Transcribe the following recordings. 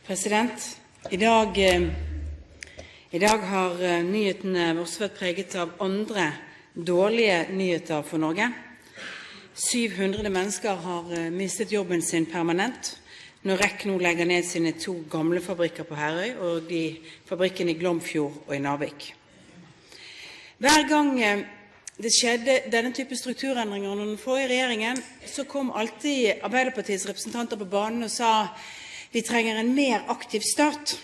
President, i dag har nyhetene også vært preget av andre dårlige nyheter for Norge. 700 mennesker har mistet jobben sin permanent når REC nå legger ned sine 2 gamle fabrikker på Herøy og fabrikken i Glomfjord og i Narvik. Hver gang det skjedde denne type strukturendringer under den forrige regjeringen, så kom alltid Arbeiderpartiets representanter på banen og sa vi trenger en mer aktiv stat,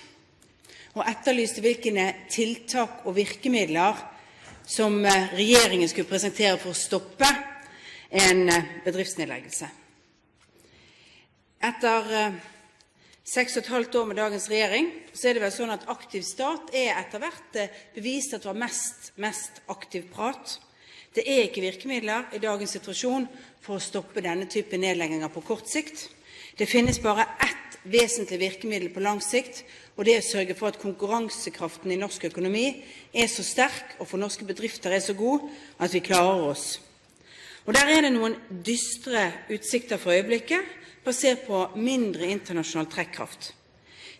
og etterlyste hvilke tiltak og virkemidler som regjeringen skulle presentere for å stoppe en bedriftsnedleggelse. Etter 6,5 år med dagens regjering, så det vel sånn at aktiv stat etter hvert bevist at det var mest aktiv prat. Det ikke virkemidler i dagens situasjon for å stoppe denne type nedlegginger på kort sikt. Det finnes bare ett vesentlig virkemiddel på lang sikt, og det å sørge for at konkurransekraften i norsk økonomi så sterk, og for norske bedrifter så god, at vi klarer oss. Og der det noen dystre utsikter for øyeblikket, basert på mindre internasjonal trekkraft.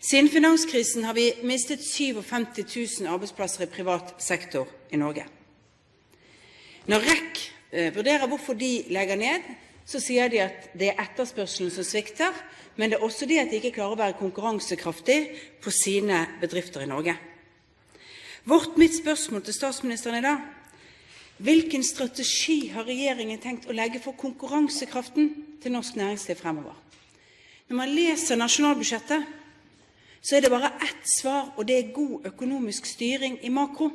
Siden finanskrisen har vi mistet 57 000 arbeidsplasser i privat sektor i Norge. Når REC vurderer hvorfor de legger ned, så sier de at det etterspørselen som svikter, men det også det at de ikke klarer å være konkurransekraftig på sine bedrifter i Norge. Mitt spørsmål til statsministeren da, hvilken strategi har regjeringen tenkt å legge for konkurransekraften til norsk næringsliv fremover? Når man leser nasjonalbudsjettet, så det bare ett svar, og det god økonomisk styring i makro.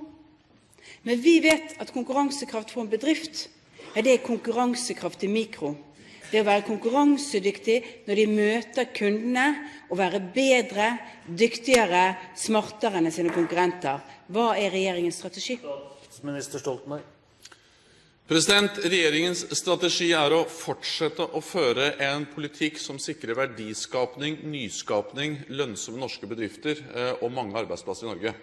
Men vi vet at konkurransekraft for en bedrift, det konkurransekraft i mikro. Det å være konkurransedyktig når de møter kundene, og være bedre, dyktigere, smartere enn sine konkurrenter. Hva regjeringens strategi? Statsminister Stoltenberg. Regjeringens strategi å fortsette å føre en politikk som sikrer verdiskapning, nyskapning, lønnsomme norske bedrifter og mange arbeidsplasser i Norge.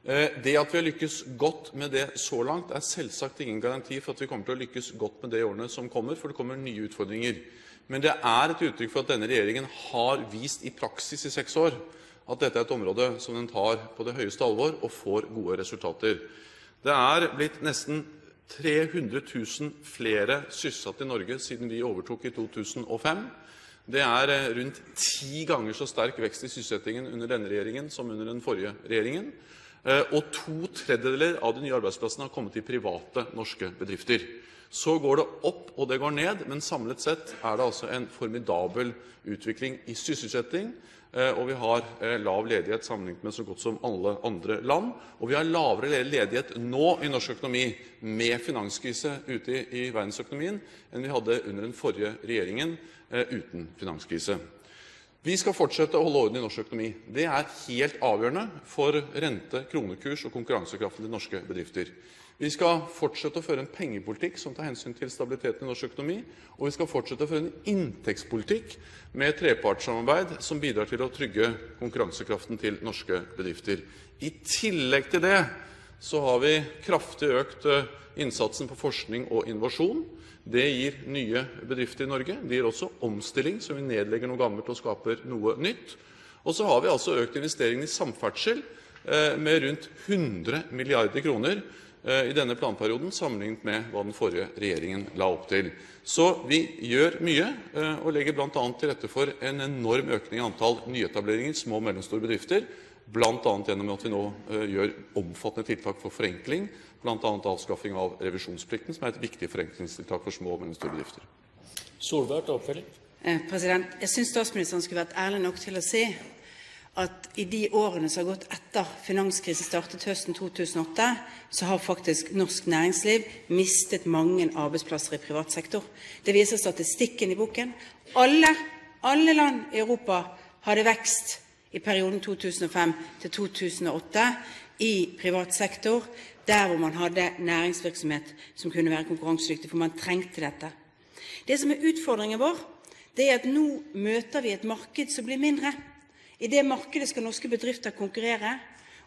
Det at vi har lykkes godt med det så langt, selvsagt ingen garanti for at vi kommer til å lykkes godt med det i årene som kommer, for det kommer nye utfordringer. Men det et uttrykk for at denne regjeringen har vist i praksis i 6 år at dette et område som den tar på det høyeste alvor og får gode resultater. Det blitt nesten 300 000 flere sysselsatte i Norge siden vi overtok i 2005. Det rundt 10 ganger så sterk vekst i sysselsettingen under denne regjeringen som under den forrige regjeringen. Og 2/3 av de nye arbeidsplassene har kommet i private norske bedrifter. Så går det opp, og det går ned, men samlet sett det altså en formidabel utvikling i sysselsetting, og vi har lav ledighet sammenlignet med så godt som alle andre land, og vi har lavere ledighet nå i norsk økonomi med finanskrise ute i verdensøkonomien enn vi hadde under den forrige regjeringen uten finanskrise. Vi skal fortsette å holde orden i norsk økonomi. Det helt avgjørende for rente, kronekurs og konkurransekraften til norske bedrifter. Vi skal fortsette å føre en pengepolitikk som tar hensyn til stabiliteten i norsk økonomi, og vi skal fortsette å føre en inntektspolitikk med trepartssamarbeid som bidrar til å trygge konkurransekraften til norske bedrifter. I tillegg til det så har vi kraftig økt innsatsen på forskning og innovasjon. Det gir nye bedrifter i Norge. Det gir også omstilling, så vi nedlegger noe gammelt og skaper noe nytt. Og så har vi altså økt investeringen i samferdsel med rundt 100 milliarder kroner i denne planperioden, sammenlignet med hva den forrige regjeringen la opp til. Så vi gjør mye, og legger blant annet til rette for en enorm økning i antall nyetableringer, små og mellomstore bedrifter, blant annet gjennom at vi nå gjør omfattende tiltak for forenkling, blant annet avskaffing av revisjonsplikten, som et viktig forenklingstiltak for små og mellomstore bedrifter. Solberg til oppfølging. Jeg synes statsministeren skulle vært ærlig nok til å si at i de årene som har gått etter finanskrisen startet høsten 2008, så har faktisk norsk næringsliv mistet mange arbeidsplasser i privat sektor. Det viser statistikken i boken. Alle land i Europa hadde vekst i perioden 2005 til 2008 i privat sektor, der hvor man hadde næringsvirksomhet som kunne være konkurransedyktig, for man trengte dette. Det som utfordringen vår, det at nå møter vi et marked som blir mindre. I det markedet skal norske bedrifter konkurrere,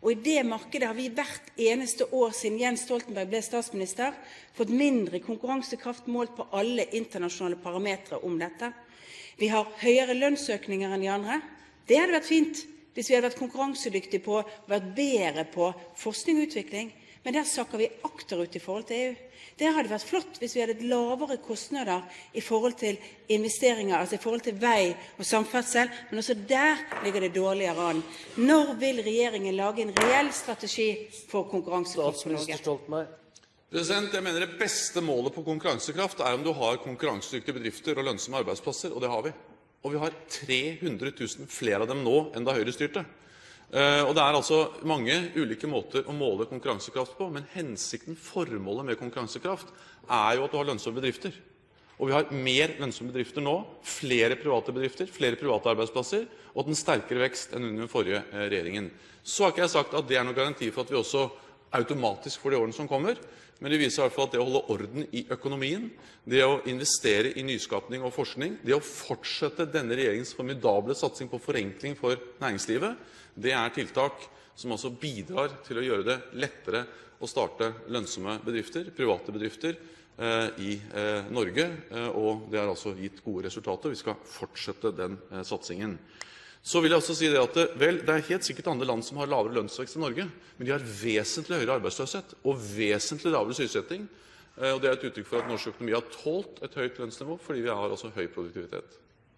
og i det markedet har vi hvert eneste år siden Jens Stoltenberg ble statsminister fått mindre konkurransekraft målt på alle internasjonale parametre om dette. Vi har høyere lønnsøkninger enn de andre. Det hadde vært fint hvis vi hadde vært konkurransedyktige på, vært bedre på forskning og utvikling. Men der sakker vi akterut i forhold til EU. Det hadde vært flott hvis vi hadde lavere kostnader i forhold til investeringer, altså i forhold til vei og samferdsel, men også der ligger det dårligere an. Når vil regjeringen lage en reell strategi for konkurransekraft for Norge? Statsminister Stoltenberg. Jeg mener det beste målet på konkurransekraft om du har konkurransedyktige bedrifter og lønnsomme arbeidsplasser, og det har vi. Og vi har 300 000 flere av dem nå enn da Høyre styrte. Og det altså mange ulike måter å måle konkurransekraft på, men hensikten, formålet med konkurransekraft, jo at du har lønnsomme bedrifter. Og vi har mer lønnsomme bedrifter nå, flere private bedrifter, flere private arbeidsplasser, og den sterkere vekst enn under den forrige regjeringen. Så har ikke jeg sagt at det noen garanti for at vi også automatisk for de årene som kommer, men det viser i hvert fall at det å holde orden i økonomien, det å investere i nyskapning og forskning, det å fortsette denne regjeringens formidable satsing på forenkling for næringslivet, det tiltak som altså bidrar til å gjøre det lettere å starte lønnsomme bedrifter, private bedrifter, i Norge, og det har altså gitt gode resultater. Vi skal fortsette den satsingen. Så vil jeg også si det at det helt sikkert andre land som har lavere lønnsvekst enn Norge, men de har vesentlig høyere arbeidsløshet og vesentlig lavere sysselsetting. Og det et uttrykk for at norsk økonomi har tålt et høyt lønnsnivå, fordi vi har altså høy produktivitet.